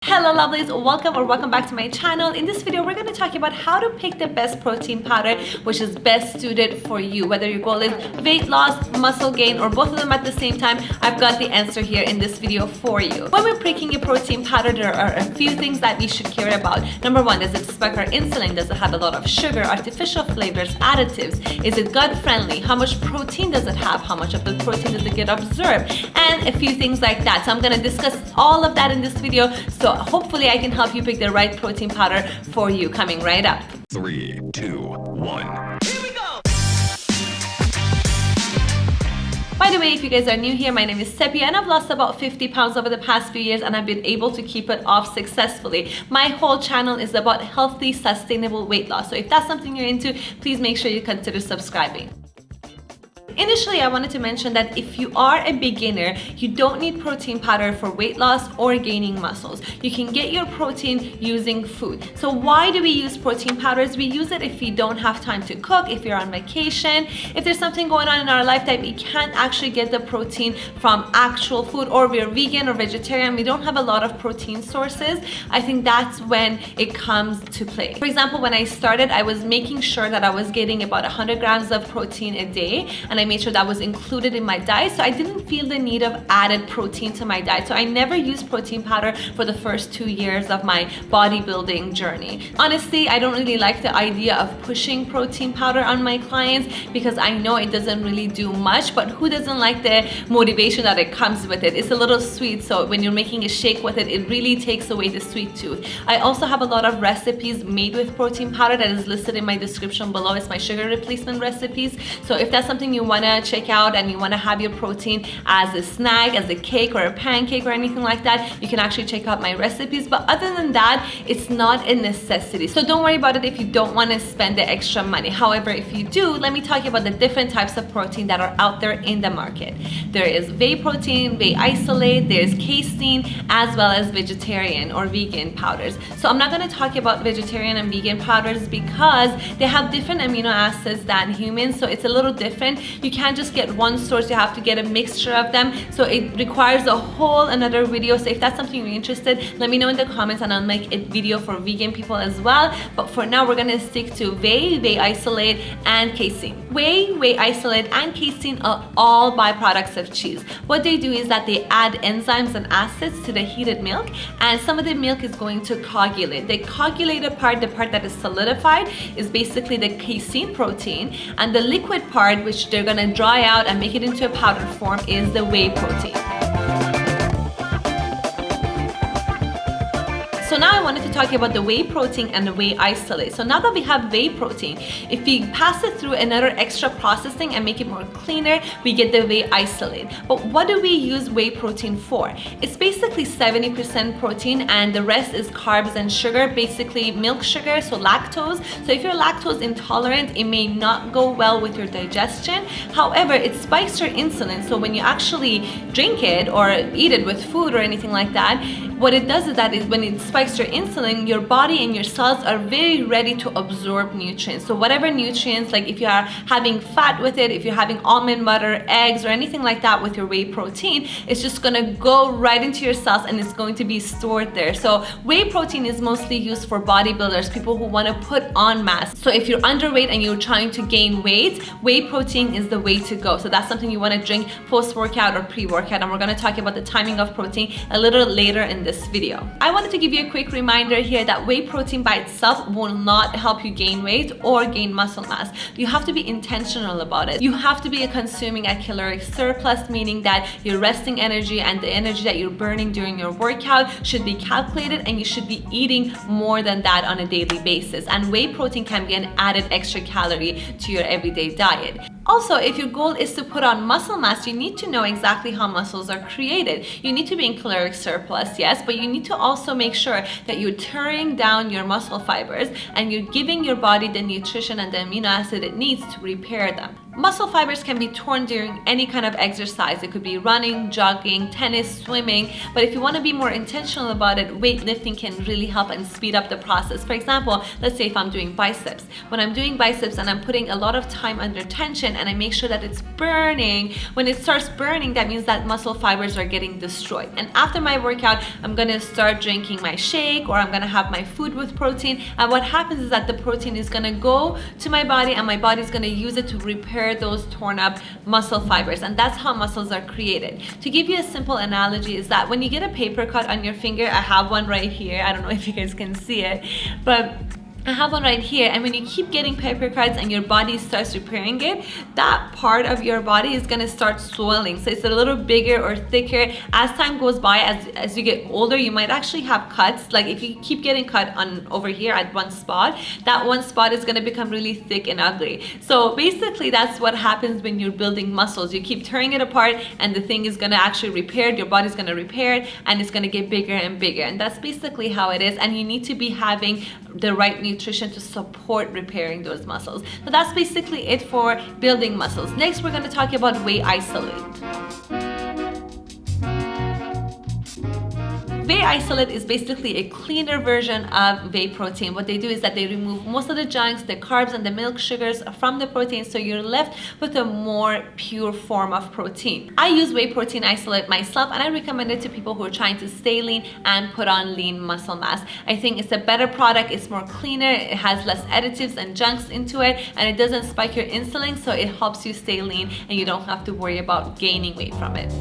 Hello lovelies, welcome back to my channel. In this video we're going to talk about how to pick the best protein powder which is best suited for you. Whether your goal is weight loss, muscle gain, or both of them at the same time, I've got the answer here in this video for you. When we're picking a protein powder, there are a few things that we should care about. Number one, does it spike our insulin? Does it have a lot of sugar, artificial flavors, additives? Is it gut friendly? How much protein does it have? How much of the protein does it get absorbed? And a few things like that. So I'm going to discuss all of that in this video, so hopefully I can help you pick the right protein powder for you. Coming right up. 3, 2, 1. Here we go! By the way, if you guys are new here, my name is Sepia and I've lost about 50 pounds over the past few years and I've been able to keep it off successfully. My whole channel is about healthy, sustainable weight loss. So if that's something you're into, please make sure you consider subscribing. Initially, I wanted to mention that if you are a beginner, you don't need protein powder for weight loss or gaining muscles. You can get your protein using food. So why do we use protein powders? We use it if we don't have time to cook, if you're on vacation, if there's something going on in our life that we can't actually get the protein from actual food, or we're vegan or vegetarian, we don't have a lot of protein sources. I think that's when it comes to play. For example, when I started, I was making sure that I was getting about 100 grams of protein a day, and I made sure that was included in my diet, so I didn't feel the need of added protein to my diet. So I never used protein powder for the first 2 years of my bodybuilding journey. Honestly, I don't really like the idea of pushing protein powder on my clients because I know it doesn't really do much, but who doesn't like the motivation that it comes with it? It's a little sweet, so when you're making a shake with it, it really takes away the sweet tooth. I also have a lot of recipes made with protein powder that is listed in my description below. It's my sugar replacement recipes. So if that's something you want to check out and you want to have your protein as a snack, as a cake or a pancake or anything like that, you can actually check out my recipes. But other than that, it's not a necessity. So don't worry about it if you don't want to spend the extra money. However, if you do, let me talk about the different types of protein that are out there in the market. There is whey protein, whey isolate, there's casein, as well as vegetarian or vegan powders. So I'm not going to talk about vegetarian and vegan powders because they have different amino acids than humans, so it's a little different. You can't just get one source, you have to get a mixture of them, so it requires a whole another video. So if that's something you're interested, let me know in the comments and I'll make a video for vegan people as well. But for now, we're gonna stick to whey isolate, and casein. Whey isolate, and casein are all byproducts of cheese. What they do is that they add enzymes and acids to the heated milk, and some of the milk is going to coagulate. The coagulated part, the part that is solidified, is basically the casein protein, and the liquid part, which they're gonna dry out and make it into a powder form, is the whey protein. So now I wanted to talk about the whey protein and the whey isolate. So now that we have whey protein, if we pass it through another extra processing and make it more cleaner, we get the whey isolate. But what do we use whey protein for? It's basically 70% protein and the rest is carbs and sugar, basically milk sugar, so lactose. So if you're lactose intolerant, it may not go well with your digestion. However, it spikes your insulin. So when you actually drink it or eat it with food or anything like that, what it does is that when it spikes your insulin, your body and your cells are very ready to absorb nutrients. So whatever nutrients, like if you are having fat with it, if you're having almond butter, eggs, or anything like that with your whey protein, it's just gonna go right into your cells and it's going to be stored there. So whey protein is mostly used for bodybuilders, people who want to put on mass. So if you're underweight and you're trying to gain weight, whey protein is the way to go. So that's something you want to drink post-workout or pre-workout, and we're going to talk about the timing of protein a little later in this video. I wanted to give you a quick reminder here that whey protein by itself will not help you gain weight or gain muscle mass. You have to be intentional about it. You have to be consuming a caloric surplus, meaning that your resting energy and the energy that you're burning during your workout should be calculated, and you should be eating more than that on a daily basis. And whey protein can be an added extra calorie to your everyday diet. Also, if your goal is to put on muscle mass, you need to know exactly how muscles are created. You need to be in caloric surplus, yes, but you need to also make sure that you're tearing down your muscle fibers and you're giving your body the nutrition and the amino acid it needs to repair them. Muscle fibers can be torn during any kind of exercise. It could be running, jogging, tennis, swimming, but if you want to be more intentional about it, weightlifting can really help and speed up the process. For example, let's say if I'm doing biceps. When I'm doing biceps and I'm putting a lot of time under tension and I make sure that it's burning, when it starts burning, that means that muscle fibers are getting destroyed. And after my workout, I'm gonna start drinking my shake, or I'm gonna have my food with protein, and what happens is that the protein is gonna go to my body and my body is gonna use it to repair those torn up muscle fibers, and that's how muscles are created. To give you a simple analogy is that when you get a paper cut on your finger, I have one right here, I don't know if you guys can see it, but I have one right here, and when you keep getting paper cuts and your body starts repairing it, that part of your body is gonna start swelling. So it's a little bigger or thicker. As time goes by, as you get older, you might actually have cuts. Like if you keep getting cut on over here at one spot, that one spot is gonna become really thick and ugly. So basically that's what happens when you're building muscles. You keep tearing it apart and the thing is gonna actually repair it, your body's gonna repair it, and it's gonna get bigger and bigger. And that's basically how it is, and you need to be having the right nutrition to support repairing those muscles. So that's basically it for building muscles. Next, we're going to talk about Whey Isolate. Whey Isolate is basically a cleaner version of whey protein. What they do is that they remove most of the junks, the carbs and the milk sugars from the protein, so you're left with a more pure form of protein. I use Whey Protein Isolate myself, and I recommend it to people who are trying to stay lean and put on lean muscle mass. I think it's a better product, it's more cleaner, it has less additives and junks into it, and it doesn't spike your insulin, so it helps you stay lean and you don't have to worry about gaining weight from it.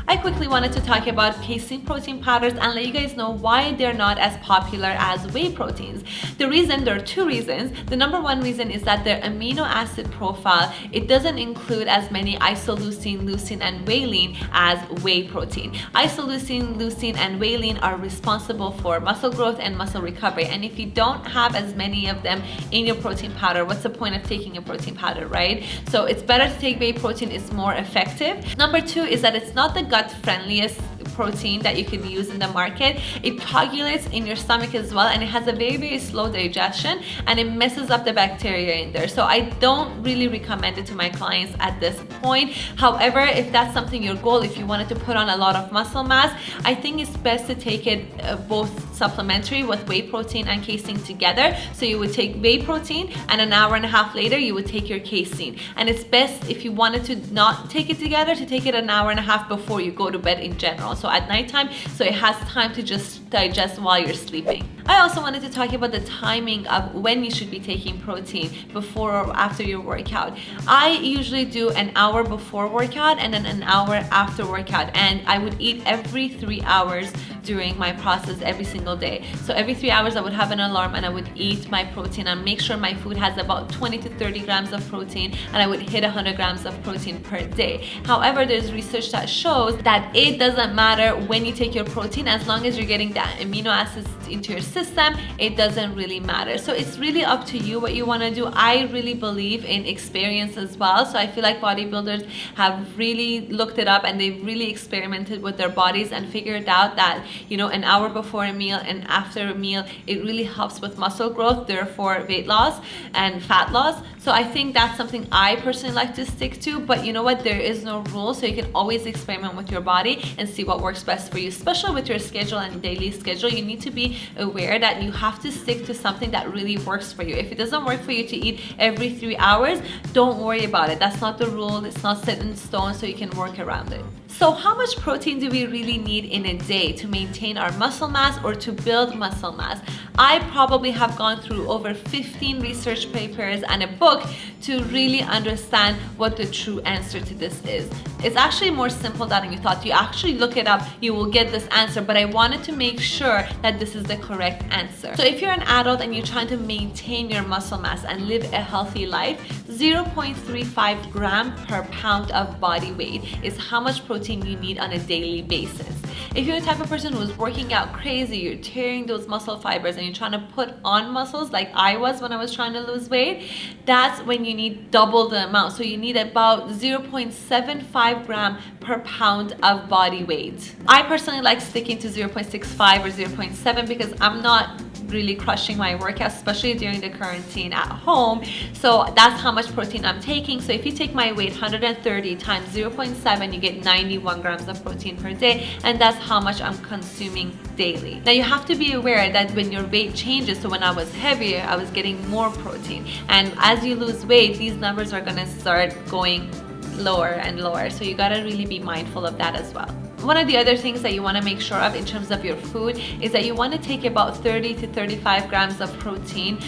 I quickly wanted to talk about casein protein powders and let you guys know why they're not as popular as whey proteins. There are two reasons. The number one reason is that their amino acid profile, it doesn't include as many isoleucine, leucine, and valine as whey protein. Isoleucine, leucine, and valine are responsible for muscle growth and muscle recovery, and if you don't have as many of them in your protein powder, what's the point of taking a protein powder, right? So it's better to take whey protein, it's more effective. Number two is that it's not the gut friendliest protein that you could use in the market. It coagulates in your stomach as well, and it has a very slow digestion, and it messes up the bacteria in there. So I don't really recommend it to my clients at this point. However, if that's something your goal, if you wanted to put on a lot of muscle mass, I think it's best to take it both supplementary with whey protein and casein together. So you would take whey protein, and an hour and a half later you would take your casein. And it's best, if you wanted to not take it together, to take it an hour and a half before you go to bed in general, so at nighttime, so it has time to just digest while you're sleeping. I also wanted to talk about the timing of when you should be taking protein, before or after your workout. I usually do an hour before workout and then an hour after workout, and I would eat every 3 hours during my process every single day. So every 3 hours I would have an alarm and I would eat my protein and make sure my food has about 20 to 30 grams of protein, and I would hit 100 grams of protein per day. However, there's research that shows that it doesn't matter when you take your protein, as long as you're getting that amino acids into your system, it doesn't really matter. So it's really up to you what you want to do. I really believe in experience as well, so I feel like bodybuilders have really looked it up and they've really experimented with their bodies and figured out that, you know, an hour before a meal and after a meal, it really helps with muscle growth, therefore weight loss and fat loss. So I think that's something I personally like to stick to, but you know what, there is no rule, so you can always experiment with your body and see what works best for you, especially with your schedule and daily schedule. You need to be aware that you have to stick to something that really works for you. If it doesn't work for you to eat every 3 hours, don't worry about it. That's not the rule, it's not set in stone, so you can work around it. So how much protein do we really need in a day to maintain our muscle mass or to build muscle mass? I probably have gone through over 15 research papers and a book to really understand what the true answer to this is. It's actually more simple than you thought. You actually look it up, you will get this answer, but I wanted to make sure that this is the correct answer. So if you're an adult and you're trying to maintain your muscle mass and live a healthy life, 0.35 gram per pound of body weight is how much protein you need on a daily basis. If you're the type of person who's working out crazy, you're tearing those muscle fibers and you're trying to put on muscles like I was when I was trying to lose weight, that's when you need double the amount. So you need about 0.75 gram per pound of body weight. I personally like sticking to 0.65 or 0.7 because I'm not really crushing my workout, especially during the quarantine at home. So that's how much protein I'm taking. So if you take my weight, 130 times 0.7, you get 91 grams of protein per day, and that's how much I'm consuming daily. Now you have to be aware that when your weight changes, so when I was heavier, I was getting more protein, and as you lose weight, these numbers are gonna start going lower and lower. So you gotta really be mindful of that as well. One of the other things that you want to make sure of in terms of your food is that you want to take about 30 to 35 grams of protein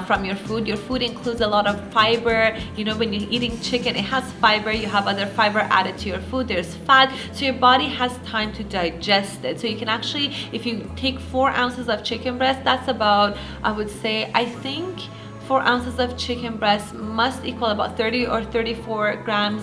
from your food. Your food includes a lot of fiber. You know, when you're eating chicken, it has fiber. You have other fiber added to your food. There's fat. So your body has time to digest it. So you can actually, if you take 4 ounces of chicken breast, that's about, I would say, I think 4 ounces of chicken breast must equal about 30 or 34 grams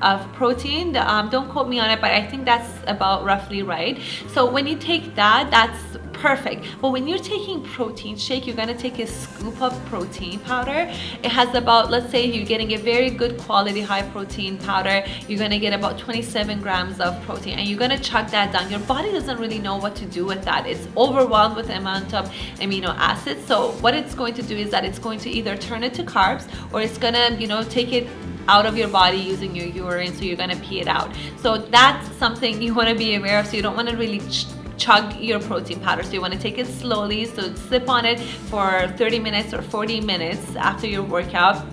of protein. Don't quote me on it, but I think that's about roughly right. So when you take that, that's perfect. But when you're taking protein shake, you're gonna take a scoop of protein powder. It has about, let's say you're getting a very good quality high protein powder, you're gonna get about 27 grams of protein, and you're gonna chug that down. Your body doesn't really know what to do with that. It's overwhelmed with the amount of amino acids. So what it's going to do is that it's going to either turn it to carbs, or it's gonna, you know, take it out of your body using your urine, so you're gonna pee it out. So that's something you want to be aware of. So you don't want to really chug your protein powder. So you want to take it slowly, so sip on it for 30 minutes or 40 minutes after your workout.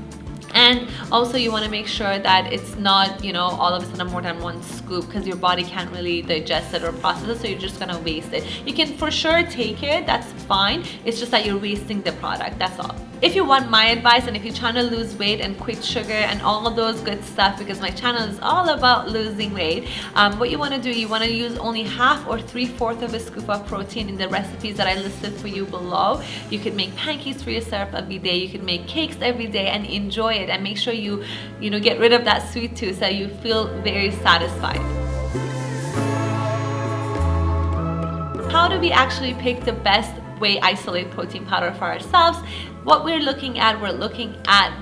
And also you want to make sure that it's not, you know, all of a sudden more than 1 scoop, because your body can't really digest it or process it, so you're just gonna waste it. You can for sure take it, that's fine. It's just that you're wasting the product, that's all. If you want my advice, and if you're trying to lose weight and quit sugar and all of those good stuff, because my channel is all about losing weight, what you want to do, you want to use only half or 3/4 of a scoop of protein in the recipes that I listed for you below. You could make pancakes for yourself every day, you could make cakes every day and enjoy it, and make sure you know, get rid of that sweet tooth so you feel very satisfied. How do we actually pick the best Whey Isolate protein powder for ourselves? What we're looking at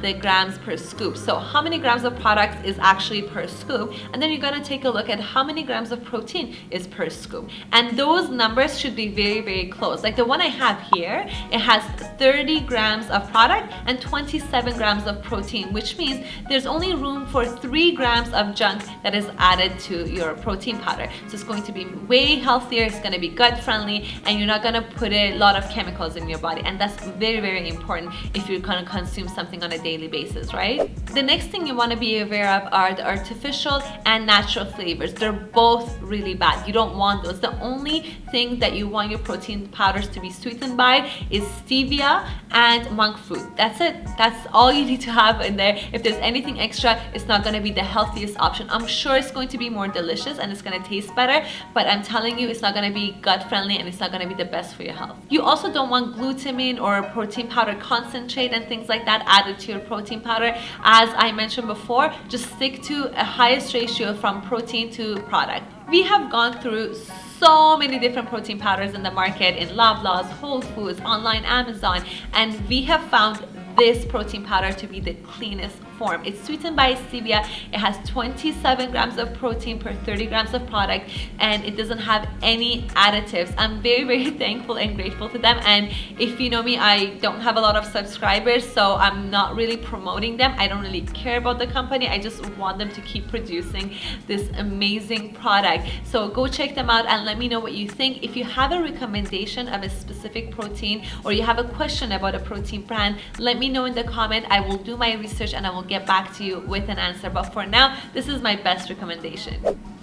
the grams per scoop. So how many grams of product is actually per scoop, and then you're going to take a look at how many grams of protein is per scoop, and those numbers should be very, very close. Like the one I have here, it has 30 grams of product and 27 grams of protein, which means there's only room for 3 grams of junk that is added to your protein powder. So it's going to be way healthier, it's going to be gut friendly, and you're not going to put a lot of chemicals in your body, and that's very, very important if you're going to consume something on a daily basis, right? The next thing you want to be aware of are the artificial and natural flavors. They're both really bad. You don't want those. The only thing that you want your protein powders to be sweetened by is stevia and monk fruit. That's it. That's all you need to have in there. If there's anything extra, it's not going to be the healthiest option. I'm sure it's going to be more delicious and it's going to taste better, but I'm telling you, it's not going to be gut friendly and it's not going to be the best for your health. You also don't want glutamine or protein powder concentrate and things like that added to your protein powder. As I mentioned before, just stick to a highest ratio from protein to product. We have gone through so many different protein powders in the market, in Loblaws, Whole Foods, online, Amazon, and we have found this protein powder to be the cleanest form. It's sweetened by stevia. It has 27 grams of protein per 30 grams of product, and it doesn't have any additives. I'm very, very thankful and grateful to them. And if you know me, I don't have a lot of subscribers, so I'm not really promoting them. I don't really care about the company. I just want them to keep producing this amazing product. So go check them out and let me know what you think. If you have a recommendation of a specific protein, or you have a question about a protein brand, let me know in the comment. I will do my research and I will get back to you with an answer. But for now, this is my best recommendation.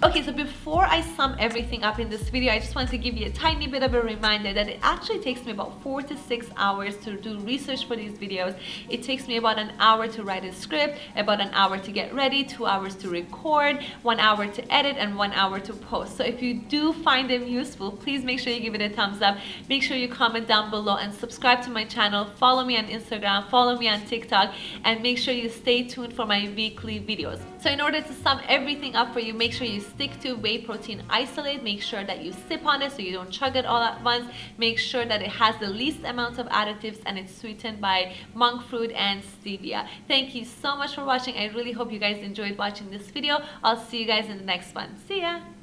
Okay, so before I sum everything up in this video, I just wanted to give you a tiny bit of a reminder that it actually takes me about 4 to 6 hours to do research for these videos. It takes me about an hour to write a script, about an hour to get ready, 2 hours to record, 1 hour to edit, and 1 hour to post. So if you do find them useful, please make sure you give it a thumbs up. Make sure you comment down below and subscribe to my channel. Follow me on Instagram, follow me on TikTok, and make sure you stay tuned for my weekly videos. So in order to sum everything up for you, make sure you stick to Whey Protein Isolate. Make sure that you sip on it so you don't chug it all at once. Make sure that it has the least amount of additives and it's sweetened by monk fruit and stevia. Thank you so much for watching. I really hope you guys enjoyed watching this video. I'll see you guys in the next one. See ya!